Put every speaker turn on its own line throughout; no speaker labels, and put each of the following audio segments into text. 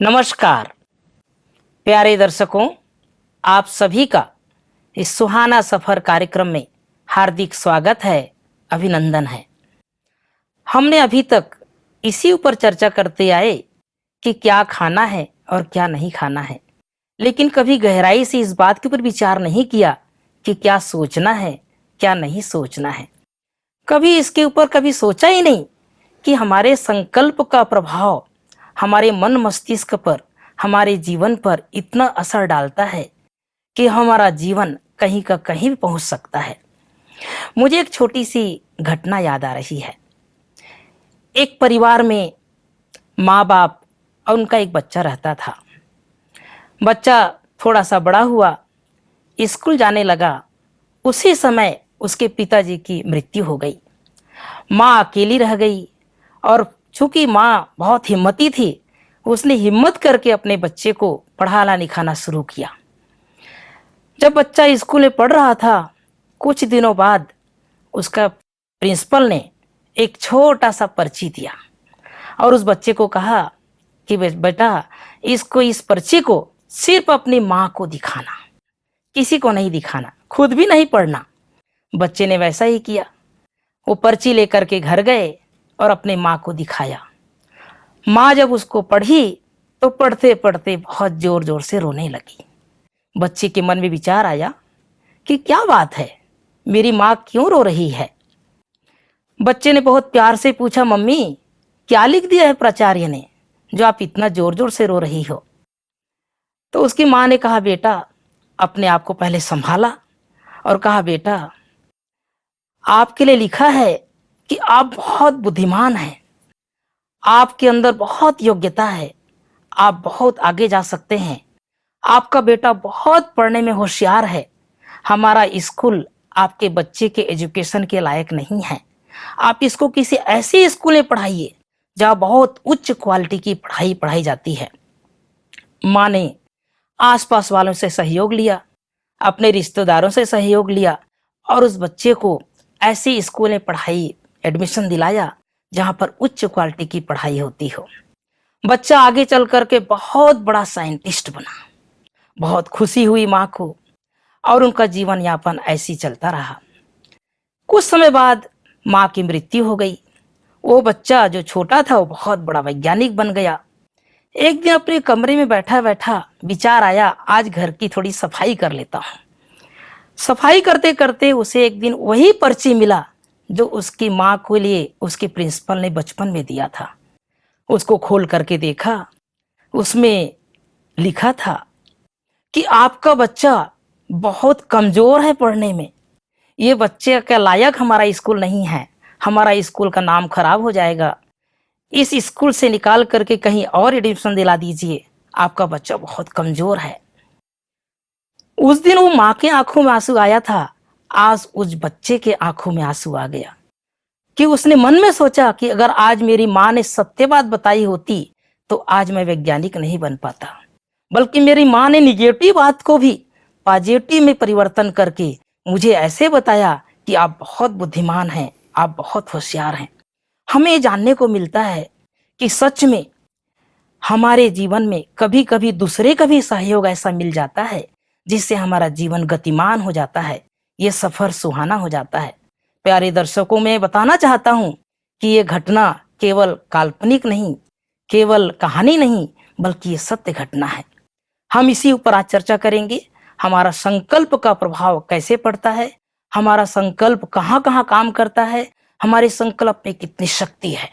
नमस्कार प्यारे दर्शकों, आप सभी का इस सुहाना सफर कार्यक्रम में हार्दिक स्वागत है, अभिनंदन है। हमने अभी तक इसी ऊपर चर्चा करते आए कि क्या खाना है और क्या नहीं खाना है, लेकिन कभी गहराई से इस बात के ऊपर विचार नहीं किया कि क्या सोचना है, क्या नहीं सोचना है। कभी इसके ऊपर कभी सोचा ही नहीं कि हमारे संकल्प का प्रभाव हमारे मन मस्तिष्क पर, हमारे जीवन पर इतना असर डालता है कि हमारा जीवन कहीं का कहीं भी पहुंच सकता है। मुझे एक छोटी सी घटना याद आ रही है। एक परिवार में माँ बाप और उनका एक बच्चा रहता था। बच्चा थोड़ा सा बड़ा हुआ, स्कूल जाने लगा। उसी समय उसके पिताजी की मृत्यु हो गई। माँ अकेली रह गई और चूंकि माँ बहुत हिम्मती थी, उसने हिम्मत करके अपने बच्चे को पढ़ाना लिखाना शुरू किया। जब बच्चा स्कूल में पढ़ रहा था, कुछ दिनों बाद उसका प्रिंसिपल ने एक छोटा सा पर्ची दिया और उस बच्चे को कहा कि बेटा, इस पर्ची को सिर्फ अपनी माँ को दिखाना, किसी को नहीं दिखाना, खुद भी नहीं पढ़ना। बच्चे ने वैसा ही किया। वो पर्ची लेकर के घर गए और अपने माँ को दिखाया। माँ जब उसको पढ़ी तो पढ़ते पढ़ते बहुत जोर जोर से रोने लगी। बच्चे के मन में विचार आया कि क्या बात है, मेरी माँ क्यों रो रही है। बच्चे ने बहुत प्यार से पूछा, मम्मी क्या लिख दिया है प्राचार्य ने जो आप इतना जोर जोर से रो रही हो। तो उसकी माँ ने कहा, बेटा अपने आप को पहले संभाला और कहा, बेटा आपके लिए लिखा है कि आप बहुत बुद्धिमान हैं, आपके अंदर बहुत योग्यता है, आप बहुत आगे जा सकते हैं, आपका बेटा बहुत पढ़ने में होशियार है। हमारा स्कूल आपके बच्चे के एजुकेशन के लायक नहीं है। आप इसको किसी ऐसे स्कूल में पढ़ाइए जहाँ बहुत उच्च क्वालिटी की पढ़ाई पढ़ाई जाती है। माँ ने आसपास वालों से सहयोग लिया, अपने रिश्तेदारों से सहयोग लिया और उस बच्चे को ऐसे स्कूल में पढ़ाई एडमिशन दिलाया जहाँ पर उच्च क्वालिटी की पढ़ाई होती हो। बच्चा आगे चल करके बहुत बड़ा साइंटिस्ट बना। बहुत खुशी हुई माँ को और उनका जीवन यापन ऐसी चलता रहा। कुछ समय बाद माँ की मृत्यु हो गई। वो बच्चा जो छोटा था वो बहुत बड़ा वैज्ञानिक बन गया। एक दिन अपने कमरे में बैठा बैठा विचार आया, आज घर की थोड़ी सफाई कर लेता हूँ। सफाई करते करते उसे एक दिन वही पर्ची मिला जो उसकी माँ के लिए उसके प्रिंसिपल ने बचपन में दिया था। उसको खोल करके देखा, उसमें लिखा था कि आपका बच्चा बहुत कमजोर है पढ़ने में, ये बच्चे के लायक हमारा स्कूल नहीं है, हमारा स्कूल का नाम खराब हो जाएगा, इस स्कूल से निकाल करके कहीं और एडमिशन दिला दीजिए, आपका बच्चा बहुत कमजोर है। उस दिन वो माँ के आंखों में आंसू आया था, आज उस बच्चे के आंखों में आंसू आ गया कि उसने मन में सोचा कि अगर आज मेरी माँ ने सत्य बात बताई होती तो आज मैं वैज्ञानिक नहीं बन पाता, बल्कि मेरी माँ ने निगेटिव बात को भी पॉजिटिव में परिवर्तन करके मुझे ऐसे बताया कि आप बहुत बुद्धिमान हैं, आप बहुत होशियार हैं। हमें ये जानने को मिलता है कि सच में हमारे जीवन में कभी कभी दूसरे का भी सहयोग ऐसा मिल जाता है जिससे हमारा जीवन गतिमान हो जाता है, ये सफर सुहाना हो जाता है। प्यारे दर्शकों, मैं बताना चाहता हूं कि ये घटना केवल काल्पनिक नहीं, केवल कहानी नहीं, बल्कि ये सत्य घटना है। हम इसी ऊपर आज चर्चा करेंगे। हमारा संकल्प का प्रभाव कैसे पड़ता है, हमारा संकल्प कहाँ कहाँ काम करता है, हमारे संकल्प में कितनी शक्ति है।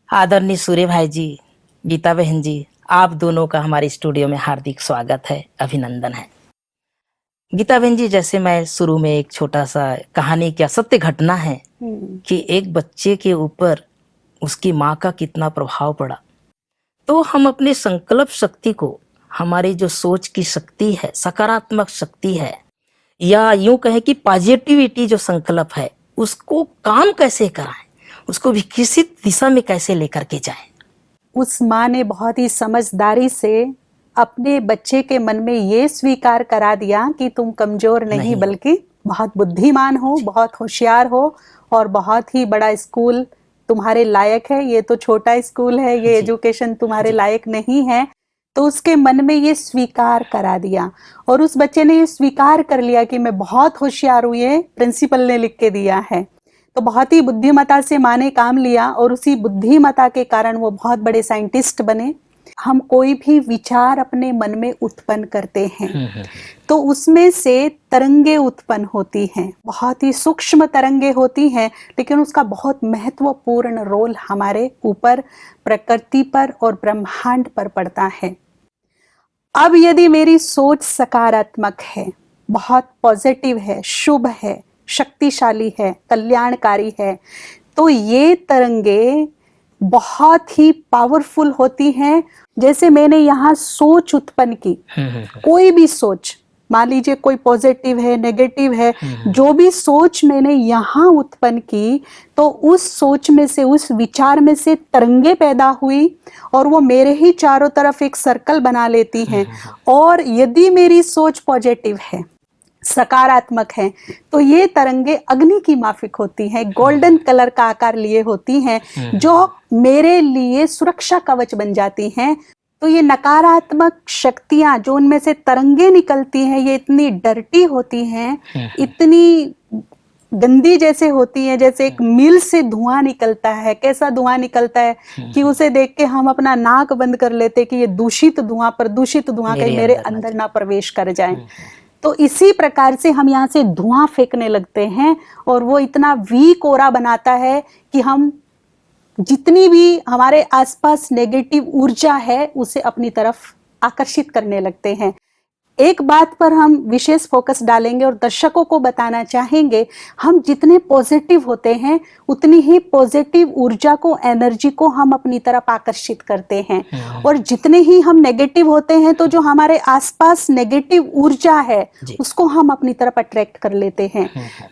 आदरणीय सूर्य भाई जी, गीता बहन जी, आप दोनों का हमारे स्टूडियो में हार्दिक स्वागत है, अभिनंदन है। गीता बहन जी, जैसे मैं शुरू में एक छोटा सा कहानी, क्या सत्य घटना है कि एक बच्चे के ऊपर उसकी माँ का कितना प्रभाव पड़ा, तो हम अपने संकल्प शक्ति को, हमारी जो सोच की शक्ति है, सकारात्मक शक्ति है, या यूं कहें कि पॉजिटिविटी जो संकल्प है, उसको काम कैसे कराएं, उसको विकसित दिशा में कैसे लेकर के जाएं।
उस माँ ने बहुत ही समझदारी से अपने बच्चे के मन में ये स्वीकार करा दिया कि तुम कमजोर नहीं बल्कि बहुत बुद्धिमान हो, बहुत होशियार हो और बहुत ही बड़ा स्कूल तुम्हारे लायक है। ये तो छोटा स्कूल है, ये एजुकेशन तुम्हारे लायक नहीं है। तो उसके मन में ये स्वीकार करा दिया और उस बच्चे ने ये स्वीकार कर लिया कि मैं बहुत होशियार हूँ, ये प्रिंसिपल ने लिख के दिया है। तो बहुत ही बुद्धिमत्ता से माँ ने काम लिया और उसी बुद्धिमत्ता के कारण वो बहुत बड़े साइंटिस्ट बने। हम कोई भी विचार अपने मन में उत्पन्न करते हैं तो उसमें से तरंगे उत्पन्न होती हैं, बहुत ही सूक्ष्म तरंगे होती हैं, लेकिन उसका बहुत महत्वपूर्ण रोल हमारे ऊपर, प्रकृति पर और ब्रह्मांड पर पड़ता है। अब यदि मेरी सोच सकारात्मक है, बहुत पॉजिटिव है, शुभ है, शक्तिशाली है, कल्याणकारी है, तो ये तरंगे बहुत ही पावरफुल होती हैं। जैसे मैंने यहाँ सोच उत्पन्न की, कोई भी सोच, मान लीजिए कोई पॉजिटिव है, नेगेटिव है, जो भी सोच मैंने यहाँ उत्पन्न की, तो उस सोच में से, उस विचार में से तरंगे पैदा हुई और वो मेरे ही चारों तरफ एक सर्कल बना लेती हैं। और यदि मेरी सोच पॉजिटिव है, सकारात्मक है, तो ये तरंगे अग्नि की माफिक होती हैं, गोल्डन कलर का आकार लिए होती हैं, जो मेरे लिए सुरक्षा कवच बन जाती हैं। तो ये नकारात्मक शक्तियां जो उनमें से तरंगे निकलती हैं, ये इतनी डर्टी होती हैं, इतनी गंदी जैसे होती हैं, जैसे एक मिल से धुआं निकलता है। कैसा धुआं निकलता है कि उसे देख के हम अपना नाक बंद कर लेते कि ये दूषित धुआं, प्रदूषित धुआं कहीं मेरे अंदर ना प्रवेश कर जाए। तो इसी प्रकार से हम यहाँ से धुआं फेंकने लगते हैं और वो इतना वीक ओरा बनाता है कि हम जितनी भी हमारे आसपास नेगेटिव ऊर्जा है उसे अपनी तरफ आकर्षित करने लगते हैं। एक बात पर हम विशेष फोकस डालेंगे और दर्शकों को बताना चाहेंगे, हम जितने पॉजिटिव होते हैं उतनी ही पॉजिटिव ऊर्जा को, एनर्जी को हम अपनी तरफ आकर्षित करते हैं। और जितने ही हम नेगेटिव होते हैं तो जो हमारे आसपास नेगेटिव ऊर्जा है उसको हम अपनी तरफ अट्रैक्ट कर लेते हैं।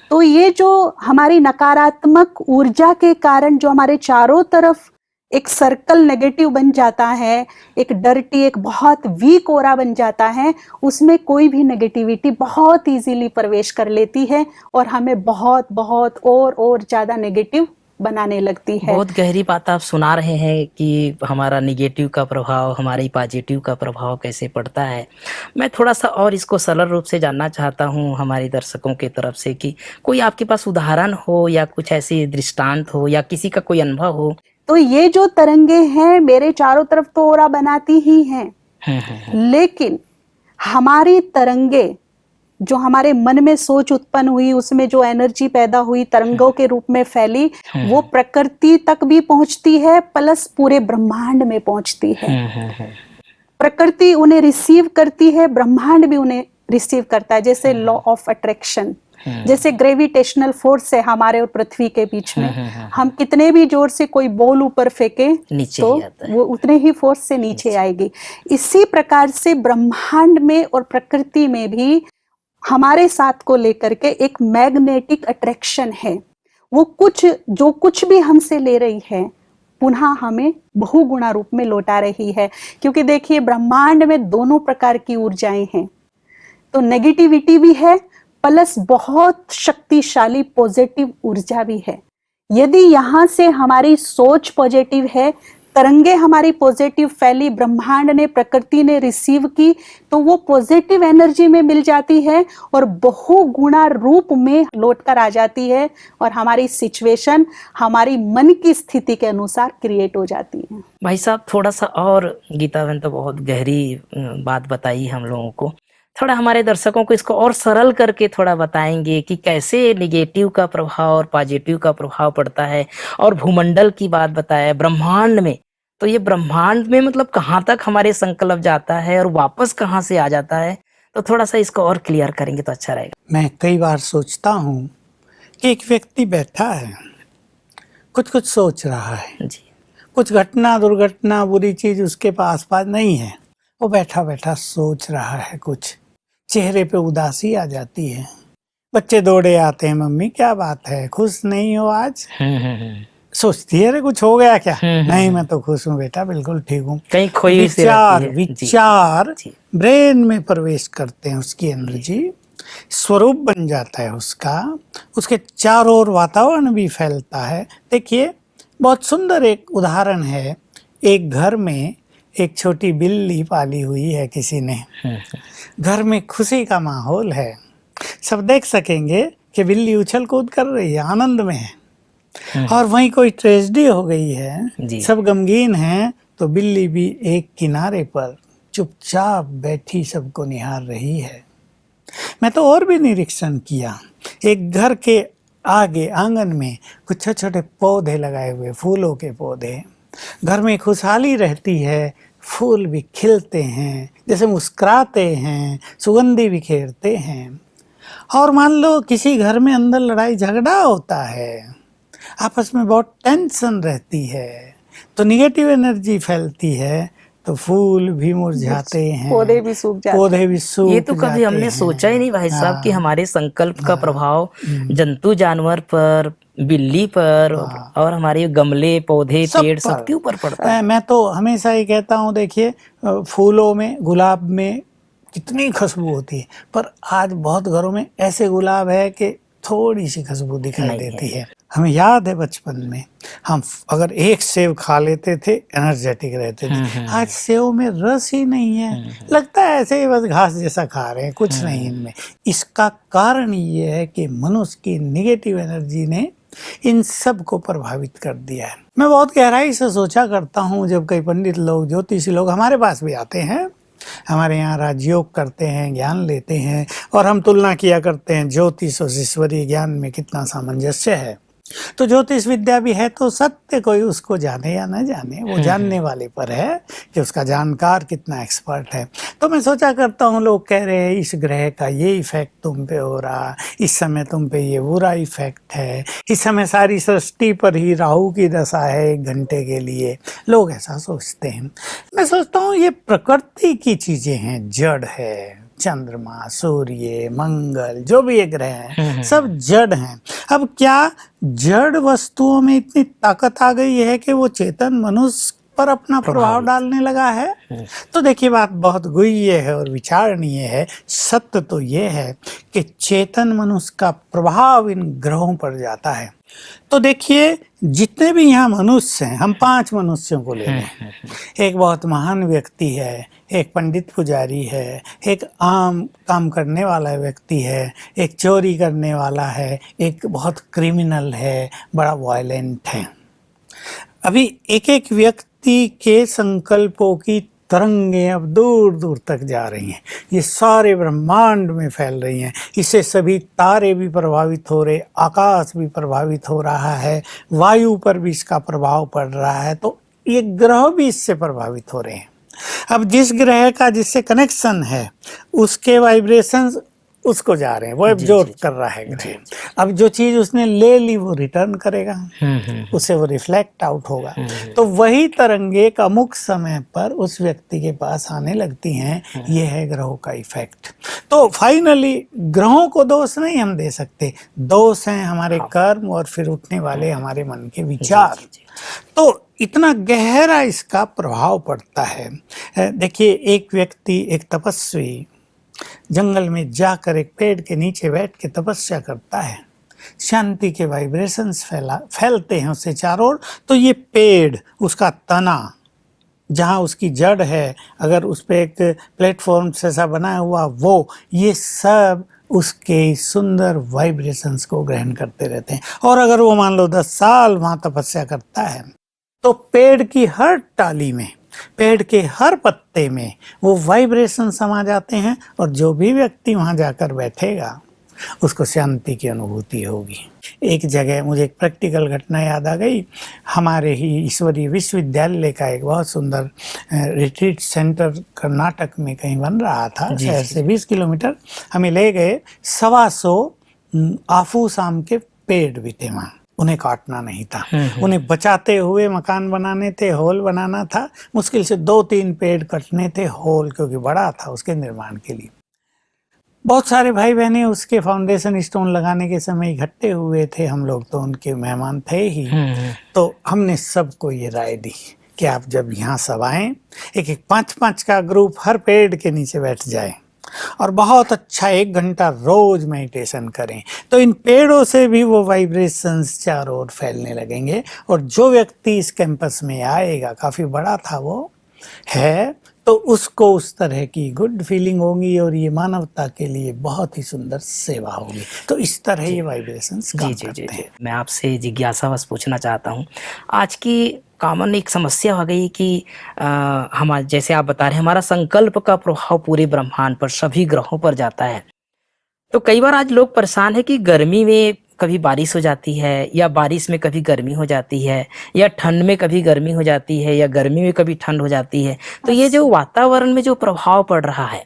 तो ये जो हमारी नकारात्मक ऊर्जा के कारण जो हमारे चारों तरफ एक सर्कल नेगेटिव बन जाता है, एक डर्टी, एक बहुत वीक ओरा बन जाता है, उसमें कोई भी नेगेटिविटी बहुत इजीली प्रवेश कर लेती है और हमें बहुत बहुत और ज्यादा नेगेटिव बनाने लगती है।
बहुत गहरी बात आप सुना रहे हैं कि हमारा निगेटिव का प्रभाव हमारे पॉजिटिव का प्रभाव कैसे पड़ता है। मैं थोड़ा सा और इसको सरल रूप से जानना चाहता हूँ हमारे दर्शकों की तरफ से कि कोई आपके पास उदाहरण हो या कुछ ऐसी दृष्टांत हो या किसी का कोई अनुभव हो।
तो ये जो तरंगे हैं मेरे चारों तरफ तो ओरा बनाती ही हैं, लेकिन हमारी तरंगे जो हमारे मन में सोच उत्पन्न हुई, उसमें जो एनर्जी पैदा हुई, तरंगों के रूप में फैली, वो प्रकृति तक भी पहुंचती है, प्लस पूरे ब्रह्मांड में पहुंचती है। प्रकृति उन्हें रिसीव करती है, ब्रह्मांड भी उन्हें रिसीव करता है। जैसे लॉ ऑफ अट्रैक्शन, जैसे ग्रेविटेशनल फोर्स है हमारे और पृथ्वी के बीच में, हम कितने भी जोर से कोई बॉल ऊपर फेंके तो वो उतने ही फोर्स से नीचे आएगी। इसी प्रकार से ब्रह्मांड में और प्रकृति में भी हमारे साथ को लेकर के एक मैग्नेटिक अट्रैक्शन है। वो जो कुछ भी हमसे ले रही है पुनः हमें बहुगुणा रूप में लौटा रही है। क्योंकि देखिए ब्रह्मांड में दोनों प्रकार की ऊर्जाएं हैं, तो नेगेटिविटी भी है प्लस बहुत शक्तिशाली पॉजिटिव ऊर्जा भी है। यदि यहाँ से हमारी सोच पॉजिटिव है, तरंगे हमारी पॉजिटिव फैली, ब्रह्मांड ने, प्रकृति ने रिसीव की, तो वो पॉजिटिव एनर्जी में मिल जाती है और बहुगुणा रूप में लौट कर आ जाती है और हमारी सिचुएशन हमारी मन की स्थिति के अनुसार क्रिएट हो जाती है।
भाई साहब थोड़ा सा और, गीता बहन तो बहुत गहरी बात बताई हम लोगों को, थोड़ा हमारे दर्शकों को इसको और सरल करके थोड़ा बताएंगे कि कैसे निगेटिव का प्रभाव और पॉजिटिव का प्रभाव पड़ता है। और भूमंडल की बात बताया, ब्रह्मांड में, तो ये ब्रह्मांड में मतलब कहाँ तक हमारे संकल्प जाता है और वापस कहाँ से आ जाता है, तो थोड़ा सा इसको और क्लियर करेंगे तो अच्छा रहेगा।
मैं कई बार सोचता हूँ कि एक व्यक्ति बैठा है, कुछ सोच रहा है जी, कुछ घटना दुर्घटना बुरी चीज उसके पास नहीं है, वो बैठा बैठा सोच रहा है, कुछ चेहरे पे उदासी आ जाती है। बच्चे दौड़े आते हैं, मम्मी क्या बात है, खुश नहीं हो आज? सोचती है अरे कुछ हो गया क्या? नहीं मैं तो खुश हूँ बेटा, बिल्कुल ठीक हूँ।
कहीं खोई
विचार ब्रेन में प्रवेश करते हैं, उसकी एनर्जी स्वरूप बन जाता है उसका, उसके चारों ओर वातावरण भी फैलता है। देखिए बहुत सुंदर एक उदाहरण है, एक घर में एक छोटी बिल्ली पाली हुई है किसी ने। घर में खुशी का माहौल है, सब देख सकेंगे कि बिल्ली उछल कूद कर रही है, आनंद में है। और वहीं कोई ट्रेजेडी हो गई है,
जी।
सब गमगीन हैं, तो बिल्ली भी एक किनारे पर चुपचाप बैठी सबको निहार रही है। मैं तो और भी निरीक्षण किया, एक घर के आगे आंगन में कुछ छोटे छोटे पौधे लगाए हुए, फूलों के पौधे। घर में खुशहाली रहती है, फूल भी खिलते हैं, जैसे मुस्कुराते हैं, सुगंधि बिखेरते हैं। और मान लो किसी घर में अंदर लड़ाई झगड़ा होता है, आपस में बहुत टेंशन रहती है, तो निगेटिव एनर्जी फैलती है, तो फूल भी मुरझाते हैं,
पौधे भी सूख जाते हैं।
पौधे भी सूख
ये तो कभी
जाते
हमने
हैं।
सोचा ही नहीं भाई साहब कि
हाँ।
हमारे संकल्प का प्रभाव जंतु जानवर पर, बिल्ली पर और हमारे गमले पौधे
सब
पेड़
पर।
सबके ऊपर पड़ता है।
मैं तो हमेशा ही कहता हूँ, देखिए फूलों में, गुलाब में कितनी खुशबू होती है, पर आज बहुत घरों में ऐसे गुलाब है कि थोड़ी सी खुशबू दिखाई
नहीं
देती है। हमें याद है बचपन में हम अगर एक सेव खा लेते थे, एनर्जेटिक रहते थे। आज सेव में रस ही नहीं है, लगता है ऐसे ही बस घास जैसा खा रहे हैं, कुछ नहीं इनमें। इसका कारण ये है कि मनुष्य की निगेटिव एनर्जी ने इन सब को प्रभावित कर दिया है। मैं बहुत गहराई से सोचा करता हूँ, जब कई पंडित लोग, ज्योतिषी लोग हमारे पास भी आते हैं, हमारे यहाँ राजयोग करते हैं, ज्ञान लेते हैं, और हम तुलना किया करते हैं ज्योतिष और ईश्वरीय ज्ञान में कितना सामंजस्य है। तो ज्योतिष विद्या भी है, तो सत्य कोई उसको जाने या न जाने, वो जानने वाले पर है कि उसका जानकार कितना एक्सपर्ट है। तो मैं सोचा करता हूँ, लोग कह रहे हैं इस ग्रह का ये इफेक्ट तुम पे हो रहा, इस समय तुम पे ये बुरा इफेक्ट है, इस समय सारी सृष्टि पर ही राहु की दशा है 1 घंटे के लिए। लोग ऐसा सोचते हैं। मैं सोचता हूँ ये प्रकृति की चीजें हैं, जड़ है, चंद्रमा, सूर्य, मंगल, जो भी ये ग्रह हैं, सब जड़ हैं। अब क्या जड़ वस्तुओं में इतनी ताकत आ गई है कि वो चेतन मनुष्य पर अपना प्रभाव डालने लगा है? तो देखिए, बात बहुत गुह्य है और विचारणीय है। सत्य तो ये है कि चेतन मनुष्य का प्रभाव इन ग्रहों पर जाता है। तो देखिए, जितने भी यहाँ मनुष्य हैं, हम 5 मनुष्यों को ले लें। एक बहुत महान व्यक्ति है, एक पंडित पुजारी है, एक आम काम करने वाला व्यक्ति है, एक चोरी करने वाला है, एक बहुत क्रिमिनल है, बड़ा वायलेंट है। अभी एक एक व्यक्ति के संकल्पों की तरंगें अब दूर दूर तक जा रही हैं, ये सारे ब्रह्मांड में फैल रही हैं। इससे सभी तारे भी प्रभावित हो रहे, आकाश भी प्रभावित हो रहा है, वायु पर भी इसका प्रभाव पड़ रहा है, तो ये ग्रह भी इससे प्रभावित हो रहे हैं। अब जिस ग्रह का जिससे कनेक्शन है, उसके वाइब्रेशंस उसको जा रहे हैं, वो एब्जॉर्ब कर रहा है ग्रह। अब जो चीज उसने ले ली वो रिटर्न करेगा, उसे वो रिफ्लेक्ट आउट होगा। तो वही तरंगे का अमुक समय पर उस व्यक्ति के पास आने लगती हैं। ये है ग्रहों का इफेक्ट। तो फाइनली ग्रहों को दोष नहीं हम दे सकते, दोष हैं हमारे कर्म और फिर उठने वाले हमारे मन के विचार। तो इतना गहरा इसका प्रभाव पड़ता है। देखिए, एक व्यक्ति, एक तपस्वी जंगल में जाकर एक पेड़ के नीचे बैठ के तपस्या करता है, शांति के वाइब्रेशंस फैलते हैं उससे चारों ओर। तो ये पेड़, उसका तना, जहाँ उसकी जड़ है, अगर उस पे एक प्लेटफॉर्म जैसा बना हुआ, वो ये सब उसके सुंदर वाइब्रेशंस को ग्रहण करते रहते हैं। और अगर वो मान लो 10 साल वहाँ तपस्या करता है, तो पेड़ की हर टाली में, पेड़ के हर पत्ते में वो वाइब्रेशन समा जाते हैं, और जो भी व्यक्ति वहाँ जाकर बैठेगा उसको शांति की अनुभूति होगी। एक जगह मुझे एक प्रैक्टिकल घटना याद आ गई। हमारे ही ईश्वरीय विश्वविद्यालय का एक बहुत सुंदर रिट्रीट सेंटर कर्नाटक में कहीं बन रहा था, शहर से 20 किलोमीटर। हमें ले गए, 125 आफूस आम के पेड़ भी थे वहाँ, उन्हें काटना नहीं था, उन्हें बचाते हुए मकान बनाने थे, हॉल बनाना था। मुश्किल से 2-3 पेड़ कटने थे, हॉल क्योंकि बड़ा था उसके निर्माण के लिए। बहुत सारे भाई बहने उसके फाउंडेशन स्टोन लगाने के समय इकट्ठे हुए थे, हम लोग तो उनके मेहमान थे ही। तो हमने सबको ये राय दी कि आप जब यहाँ सब आएं, एक 5-5 का ग्रुप हर पेड़ के नीचे बैठ जाए और बहुत अच्छा 1 घंटा रोज मेडिटेशन करें। तो इन पेड़ों से भी वो वाइब्रेशंस चारों ओर फैलने लगेंगे। और जो व्यक्ति इस कैंपस में आएगा, काफ़ी बड़ा था वो, है तो उसको उस तरह की गुड फीलिंग होगी और ये मानवता के लिए बहुत ही सुंदर सेवा होगी। तो इस तरह ये वाइब्रेशंस काम करते हैं।
मैं आपसे जिज्ञासावश पूछना चाहता हूँ, आज की कॉमन एक समस्या हो गई कि हम जैसे आप बता रहे हैं हमारा संकल्प का प्रभाव पूरे ब्रह्मांड पर सभी ग्रहों पर जाता है। तो कई बार आज लोग परेशान है कि गर्मी में कभी बारिश हो जाती है या बारिश में कभी गर्मी हो जाती है या ठंड में कभी गर्मी हो जाती है या गर्मी में कभी ठंड हो जाती है। तो ये जो वातावरण में जो प्रभाव पड़ रहा है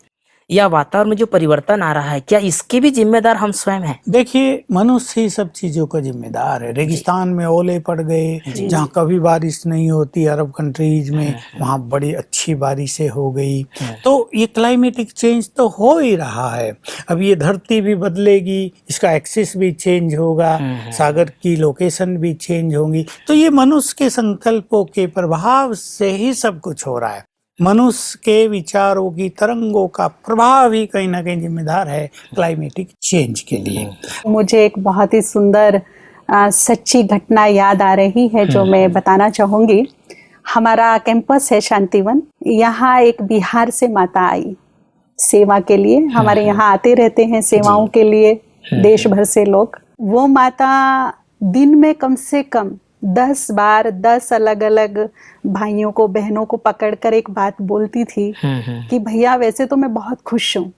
या वातावरण में जो परिवर्तन आ रहा है, क्या इसके भी जिम्मेदार हम स्वयं हैं?
देखिए, मनुष्य ही सब चीजों का जिम्मेदार है। रेगिस्तान में ओले पड़ गए, जहाँ कभी बारिश नहीं होती, अरब कंट्रीज में वहाँ बड़ी अच्छी बारिशें हो गई। तो ये क्लाइमेटिक चेंज तो हो ही रहा है। अब ये धरती भी बदलेगी, इसका एक्सिस भी चेंज होगा, सागर की लोकेशन भी चेंज होंगी। तो ये मनुष्य के संकल्पों के प्रभाव से ही सब कुछ हो रहा है। मनुष्य के विचारों की तरंगों का प्रभाव ही कहीं ना कहीं जिम्मेदार है क्लाइमेटिक चेंज के लिए।
मुझे एक बहुत ही सुंदर सच्ची घटना याद आ रही है जो मैं बताना चाहूंगी। हमारा कैंपस है शांतिवन, यहाँ एक बिहार से माता आई सेवा के लिए। हमारे यहाँ आते रहते हैं सेवाओं के लिए देश भर से लोग। वो माता दिन में कम से कम 10 बार 10 अलग अलग भाइयों को बहनों को पकड़कर एक बात बोलती थी कि भैया वैसे तो मैं बहुत खुश हूँ,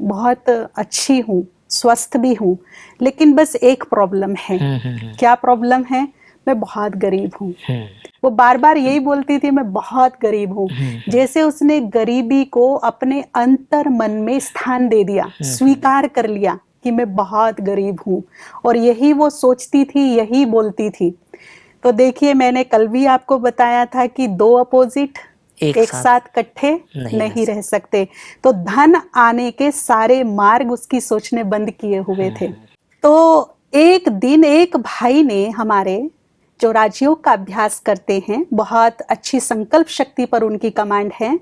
बहुत अच्छी हूँ, स्वस्थ भी हूँ, लेकिन बस एक प्रॉब्लम है। क्या प्रॉब्लम है? मैं बहुत गरीब हूँ। वो बार बार यही बोलती थी, मैं बहुत गरीब हूँ। जैसे उसने गरीबी को अपने अंतर मन में स्थान दे दिया, स्वीकार कर लिया कि मैं बहुत गरीब हूँ, और यही वो सोचती थी, यही बोलती थी। तो देखिए, मैंने कल भी आपको बताया था कि दो अपोजिट एक साथ इकट्ठे नहीं रह सकते। तो धन आने के सारे मार्ग उसकी सोचने बंद किए हुए थे। तो एक दिन एक भाई ने, हमारे जो राजयोग का अभ्यास करते हैं, बहुत अच्छी संकल्प शक्ति पर उनकी कमांड है,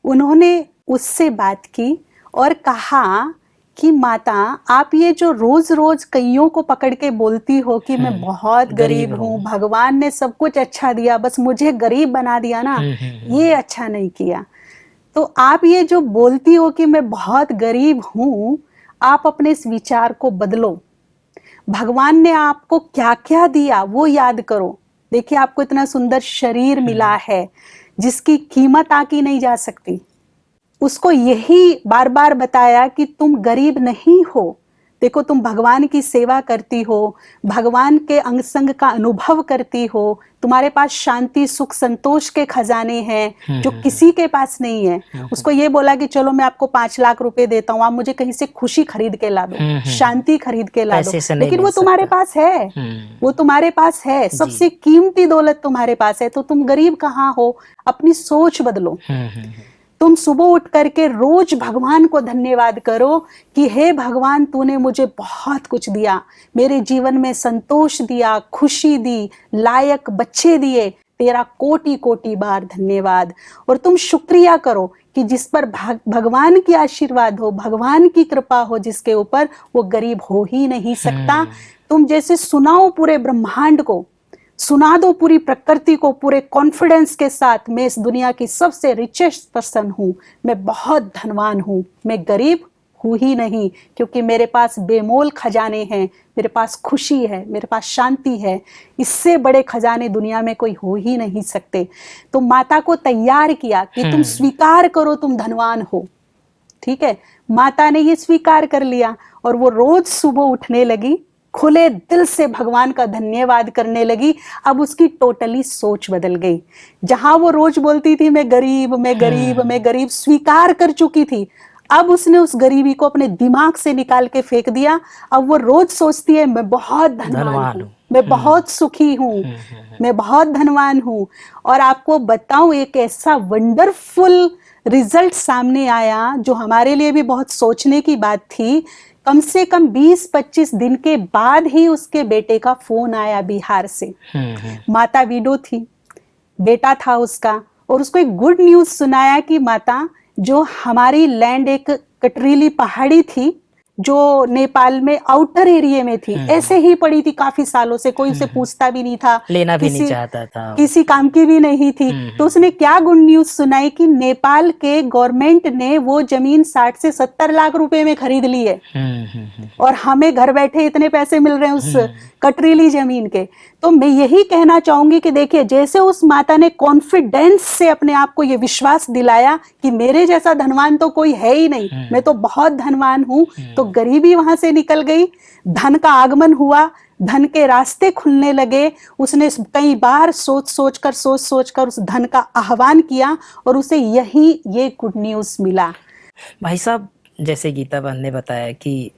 उन्होंने उससे बात की और कहा कि माता, आप ये जो रोज रोज कईयों को पकड़ के बोलती हो कि मैं बहुत गरीब हूँ, भगवान ने सब कुछ अच्छा दिया, बस मुझे गरीब बना दिया ना, ये अच्छा नहीं किया। तो आप ये जो बोलती हो कि मैं बहुत गरीब हूँ, आप अपने इस विचार को बदलो। भगवान ने आपको क्या क्या दिया वो याद करो। देखिए, आपको इतना सुंदर शरीर मिला है जिसकी कीमत आकी नहीं जा सकती। उसको यही बार बार बताया कि तुम गरीब नहीं हो। देखो, तुम भगवान की सेवा करती हो, भगवान के अंग संग का अनुभव करती हो, तुम्हारे पास शांति सुख संतोष के खजाने हैं जो किसी के पास नहीं है। उसको ये बोला कि चलो मैं आपको 5 लाख रुपए देता हूँ, आप मुझे कहीं से खुशी खरीद के ला दो, शांति खरीद के ला दो, लेकिन वो तुम्हारे पास है, वो तुम्हारे पास है, सबसे कीमती दौलत तुम्हारे पास है। तो तुम गरीब कहाँ हो? अपनी सोच बदलो। तुम सुबह उठ करके रोज भगवान को धन्यवाद करो कि हे भगवान, तूने मुझे बहुत कुछ दिया, मेरे जीवन में संतोष दिया, खुशी दी, लायक बच्चे दिए, तेरा कोटि कोटि बार धन्यवाद। और तुम शुक्रिया करो कि जिस पर भगवान की आशीर्वाद हो, भगवान की कृपा हो जिसके ऊपर, वो गरीब हो ही नहीं सकता। तुम जैसे सुनाओ पूरे ब्रह्मांड को, सुना दो पूरी प्रकृति को पूरे कॉन्फिडेंस के साथ, मैं इस दुनिया की सबसे रिचेस्ट पर्सन हूँ, मैं बहुत धनवान हूँ, मैं गरीब हूँ ही नहीं, क्योंकि मेरे पास बेमोल खजाने हैं, मेरे पास खुशी है, मेरे पास शांति है। इससे बड़े खजाने दुनिया में कोई हो ही नहीं सकते। तो माता को तैयार किया कि तुम स्वीकार करो तुम धनवान हो। ठीक है, माता ने ये स्वीकार कर लिया और वो रोज सुबह उठने लगी, खुले दिल से भगवान का धन्यवाद करने लगी। अब उसकी टोटली सोच बदल गई। जहां वो रोज बोलती थी मैं गरीब मैं गरीब मैं गरीब, स्वीकार कर चुकी थी, अब उसने उस गरीबी को अपने दिमाग से निकाल के फेंक दिया। अब वो रोज सोचती है मैं बहुत धनवान हूँ, मैं बहुत सुखी हूँ, मैं बहुत धनवान हूँ। और आपको बताऊं, एक ऐसा वंडरफुल रिजल्ट सामने आया जो हमारे लिए भी बहुत सोचने की बात थी। कम से कम 20-25 दिन के बाद ही उसके बेटे का फोन आया बिहार से। माता विडो थी, बेटा था उसका, और उसको एक गुड न्यूज सुनाया कि माता, जो हमारी लैंड एक कटरीली पहाड़ी थी जो नेपाल में आउटर एरिया में थी, ऐसे ही पड़ी थी काफी सालों से, कोई उसे पूछता भी नहीं था,
लेना भी नहीं चाहता था,
किसी काम की भी नहीं थी। तो उसने क्या गुड न्यूज सुनाई कि नेपाल के गवर्नमेंट ने वो जमीन 60 से 70 लाख रुपए में खरीद ली है, और हमें घर बैठे इतने पैसे मिल रहे हैं उस कटरीली जमीन के। तो मैं यही कहना चाहूंगी कि देखिए, जैसे उस माता ने कॉन्फिडेंस से अपने आप को ये विश्वास दिलाया कि मेरे जैसा धनवान तो कोई है ही नहीं, मैं तो बहुत धनवान हूं, तो गरीबी वहां से निकल गई, धन का आगमन हुआ, धन के रास्ते खुलने लगे। उसने कई बार सोच सोच कर उस धन का आह्वान किया, और उसे ये गुड न्यूज मिला।
भाई साहब, जैसे गीता बहन ने बताया कि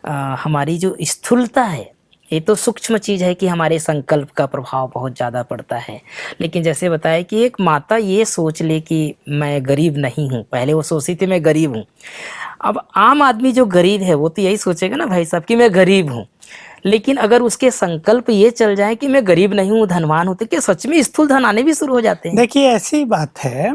हमारी जो स्थूलता है, ये तो सूक्ष्म चीज है कि हमारे संकल्प का प्रभाव बहुत ज़्यादा पड़ता है, लेकिन जैसे बताया कि एक माता ये सोच ले कि मैं गरीब नहीं हूँ, पहले वो सोचती थी मैं गरीब हूँ। अब आम आदमी जो गरीब है वो तो यही सोचेगा ना भाई साहब कि मैं गरीब हूँ, लेकिन अगर उसके संकल्प ये चल जाए कि मैं गरीब नहीं हूँ, धनवान हूँ, तो क्या सच में स्थूल धन आने भी शुरू हो जाते हैं?
देखिए, ऐसी बात है,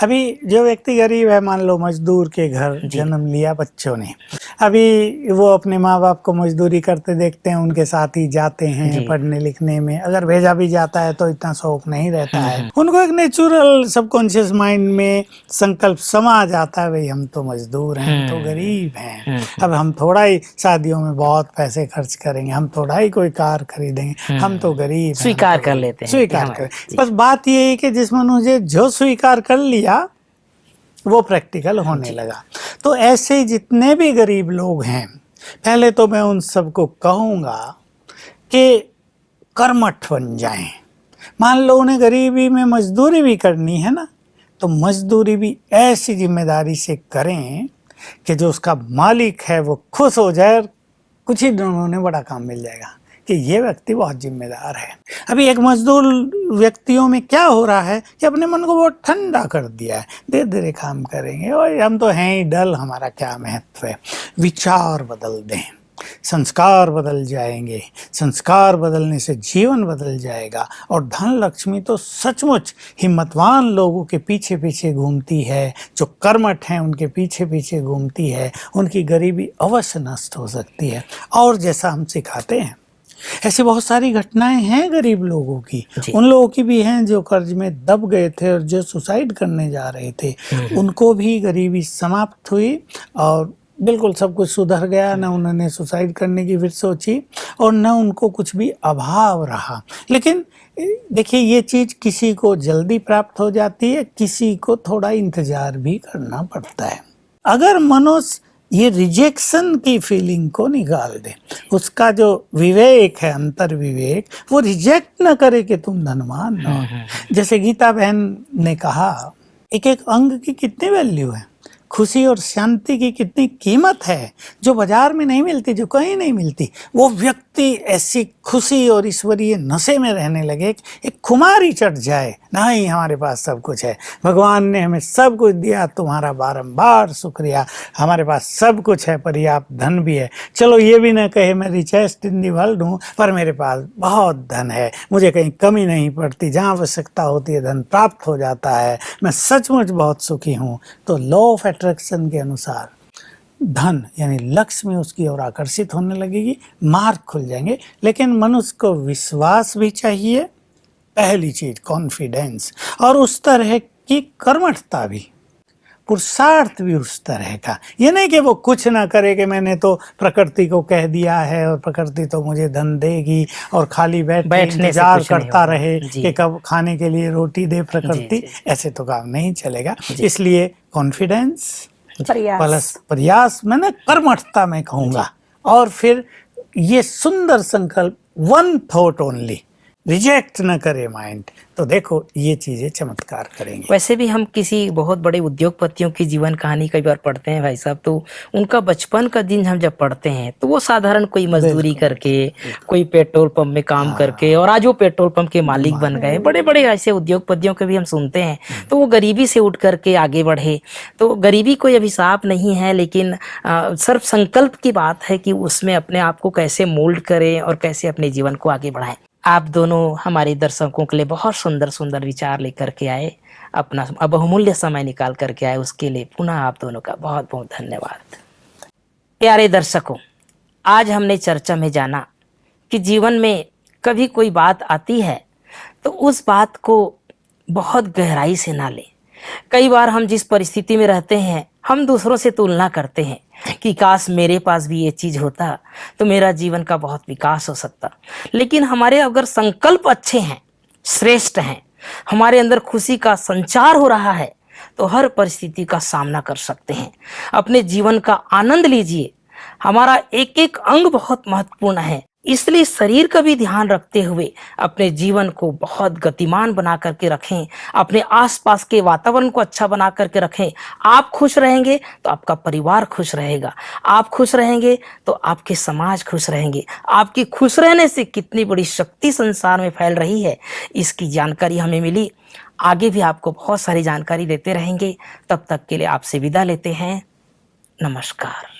अभी जो व्यक्ति गरीब है, मान लो मजदूर के घर जन्म लिया बच्चों ने, अभी वो अपने माँ बाप को मजदूरी करते देखते हैं, उनके साथ ही जाते हैं पढ़ने लिखने में, अगर भेजा भी जाता है तो इतना शौक नहीं रहता है, उनको एक नेचुरल सबकॉन्शियस माइंड में संकल्प समा जाता है, भाई हम तो मजदूर हैं, हम तो गरीब हैं, अब हम थोड़ा ही शादियों में बहुत पैसे खर्च करेंगे, हम थोड़ा ही कोई कार खरीदेंगे, हम तो गरीब हैं,
स्वीकार कर लेते हैं,
स्वीकार करें। बस बात ये है कि जिस मनुष्य जो स्वीकार कर लिया वो प्रैक्टिकल होने लगा। तो ऐसे जितने भी गरीब लोग हैं, पहले तो मैं उन सबको कहूँगा कि कर्मठ बन जाएं। मान लो उन्हें गरीबी में मजदूरी भी करनी है ना, तो मजदूरी भी ऐसी जिम्मेदारी से करें कि जो उसका मालिक है वो खुश हो जाए, कुछ ही दिनों में बड़ा काम मिल जाएगा कि ये व्यक्ति बहुत जिम्मेदार है। अभी एक मजदूर व्यक्तियों में क्या हो रहा है कि अपने मन को बहुत ठंडा कर दिया है, धीरे धीरे काम करेंगे और हम तो हैं ही डल, हमारा क्या महत्व है। विचार बदल दें, संस्कार बदल जाएंगे, संस्कार बदलने से जीवन बदल जाएगा। और धन लक्ष्मी तो सचमुच हिम्मतवान लोगों के पीछे पीछे घूमती है, जो कर्मठ हैं उनके पीछे पीछे घूमती है, उनकी गरीबी अवश्य नष्ट हो सकती है। और जैसा हम सिखाते हैं, ऐसी बहुत सारी घटनाएं हैं गरीब लोगों की, उन लोगों की भी हैं जो कर्ज में दब गए थे और जो सुसाइड करने जा रहे थे, उनको भी गरीबी समाप्त हुई और बिल्कुल सब कुछ सुधर गया, न उन्होंने सुसाइड करने की फिर सोची और न उनको कुछ भी अभाव रहा। लेकिन देखिए, ये चीज़ किसी को जल्दी प्राप्त हो जाती है, किसी को थोड़ा इंतजार भी करना पड़ता है। अगर मनुष्य ये रिजेक्शन की फीलिंग को निकाल दे, उसका जो विवेक है, अंतर विवेक, वो रिजेक्ट न करे कि तुम धनवान हो। जैसे गीता बहन ने कहा, एक एक अंग की कितनी वैल्यू है, खुशी और शांति की कितनी कीमत है, जो बाजार में नहीं मिलती, जो कहीं नहीं मिलती। वो व्यक्ति ऐसी खुशी और ईश्वरीय नशे में रहने लगे, एक खुमारी चढ़ जाए, नहीं हमारे पास सब कुछ है, भगवान ने हमें सब कुछ दिया, तुम्हारा बारंबार शुक्रिया, हमारे पास सब कुछ है, पर्याप्त धन भी है। चलो ये भी ना कहे मैं रिचेस्ट इन दी वर्ल्ड हूँ, पर मेरे पास बहुत धन है, मुझे कहीं कमी नहीं पड़ती, जहाँ आवश्यकता होती है धन प्राप्त हो जाता है, मैं सचमुच बहुत सुखी हूँ। तो लॉ ऑफ अट्रैक्शन के अनुसार धन यानी लक्ष्मी उसकी ओर आकर्षित होने लगेगी, मार्ग खुल जाएंगे। लेकिन मनुष्य को विश्वास भी चाहिए, पहली चीज कॉन्फिडेंस, और उस तरह की कर्मठता भी, पुरुषार्थ भी उस तरह का। ये नहीं कि वो कुछ ना करे कि मैंने तो प्रकृति को कह दिया है और प्रकृति तो मुझे धन देगी और खाली बैठने इंतजार करता रहे कि कब खाने के लिए रोटी दे प्रकृति, ऐसे तो काम नहीं चलेगा। इसलिए कॉन्फिडेंस प्लस प्रयास, मैंने कर्मठता में कहूँगा, और फिर ये सुंदर संकल्प, वन थॉट ओनली, रिजेक्ट न करे माइंड, तो देखो ये चीजें चमत्कार करेंगे।
वैसे भी हम किसी बहुत बड़े उद्योगपतियों की जीवन कहानी कई बार पढ़ते हैं भाई साहब, तो उनका बचपन का दिन हम जब पढ़ते हैं तो वो साधारण कोई मजदूरी करके, कोई पेट्रोल पंप में काम करके, और आज वो पेट्रोल पंप के मालिक बन गए। बड़े बड़े ऐसे उद्योगपतियों के भी हम सुनते हैं, तो वो गरीबी से उठ करके आगे बढ़े। तो गरीबी कोई अभिशाप नहीं है, लेकिन सिर्फ संकल्प की बात है कि उसमें अपने आप को कैसे मोल्ड करें और कैसे अपने जीवन को आगे बढ़ाएं। आप दोनों हमारे दर्शकों के लिए बहुत सुंदर सुंदर विचार लेकर के आए, अपना बहुमूल्य समय निकाल करके आए, उसके लिए पुनः आप दोनों का बहुत बहुत धन्यवाद। प्यारे दर्शकों, आज हमने चर्चा में जाना कि जीवन में कभी कोई बात आती है तो उस बात को बहुत गहराई से ना लें। कई बार हम जिस परिस्थिति में रहते हैं हम दूसरों से तुलना करते हैं कि काश मेरे पास भी ये चीज़ होता तो मेरा जीवन का बहुत विकास हो सकता। लेकिन हमारे अगर संकल्प अच्छे हैं, श्रेष्ठ हैं, हमारे अंदर खुशी का संचार हो रहा है तो हर परिस्थिति का सामना कर सकते हैं। अपने जीवन का आनंद लीजिए। हमारा एक एक अंग बहुत महत्वपूर्ण है, इसलिए शरीर का भी ध्यान रखते हुए अपने जीवन को बहुत गतिमान बना करके रखें। अपने आसपास के वातावरण को अच्छा बना करके रखें। आप खुश रहेंगे तो आपका परिवार खुश रहेगा, आप खुश रहेंगे तो आपके समाज खुश रहेंगे। आपके खुश रहने से कितनी बड़ी शक्ति संसार में फैल रही है, इसकी जानकारी हमें मिली। आगे भी आपको बहुत सारी जानकारी देते रहेंगे। तब तक के लिए आपसे विदा लेते हैं। नमस्कार।